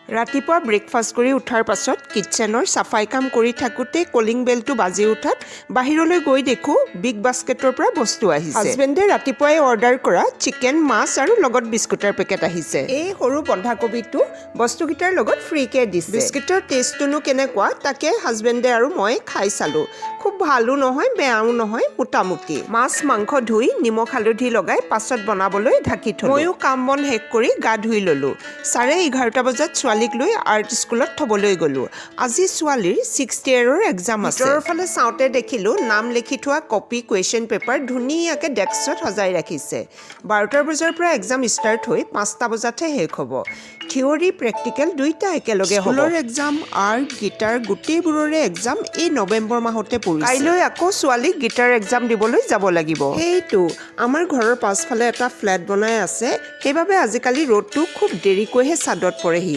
ৰাতিপুৱা ব্ৰেকফাষ্ট কৰি উঠাৰ পাছত কিটচেনৰ চাফাই কাম কৰি থাকোঁতে কলিং বেলটো বাজি উঠাত বাহিৰলৈ গৈ দেখোঁ বিগ বাস্কেটৰ পৰা বস্তু আহিছে। হাজবেণ্ডে ৰাতিপুৱাই অৰ্ডাৰ কৰা চিকেন, মাছ আৰু লগত বিস্কুটৰ পেকেট আহিছে। এই সৰু বন্ধাকবিটো বস্তুকেইটাৰ লগত ফ্ৰীকে দিছে। বিস্কুটৰ টেষ্টটোনো কেনেকুৱা তাকে হাজবেণ্ডে আৰু মই খাই চালোঁ। খুব ভালো নহয়, বেয়াও নহয়, মোটামুটি। মাছ মাংস ধুই নিমখ হালধি লগাই পাছত বনাবলৈ ঢাকি থলোঁ। ময়ো কাম বন শেষ কৰি গা ধুই ল'লোঁ। 11:30 বজাত ছোৱালীক লৈ আৰ্ট স্কুলত থ'বলৈ গ'লোঁ। আজি ছোৱালীৰ 6th ইয়েৰৰ এক্সাম আছে। ভিতৰৰ ফালে চাওঁতে দেখিলোঁ নাম লিখি থোৱা কপি, কুৱেশ্যন পেপাৰ ধুনীয়াকৈ ডেস্কত সজাই ৰাখিছে। 12 বজাৰ পৰা এক্সাম ষ্টাৰ্ট হৈ 5টা বজাতহে শেষ হ'ব। থিয়ৰী, প্ৰেক্টিকেল দুইটা একেলগে হ'ব। স্কুলৰ এক্সাম, আৰ্ট, গীটাৰ গোটেইবোৰৰে এক্সাম এই নৱেম্বৰ মাহতে পৰিছে। কাইলৈ আকৌ ছোৱালীক গীটাৰ এক্সাম দিবলৈ যাব লাগিব। সেইটো আমাৰ ঘৰৰ পাছফালে এটা ফ্লেট বনাই আছে, সেইবাবে আজিকালি ৰ'দটো খুব দেৰিকৈহে ছাদত পৰেহি।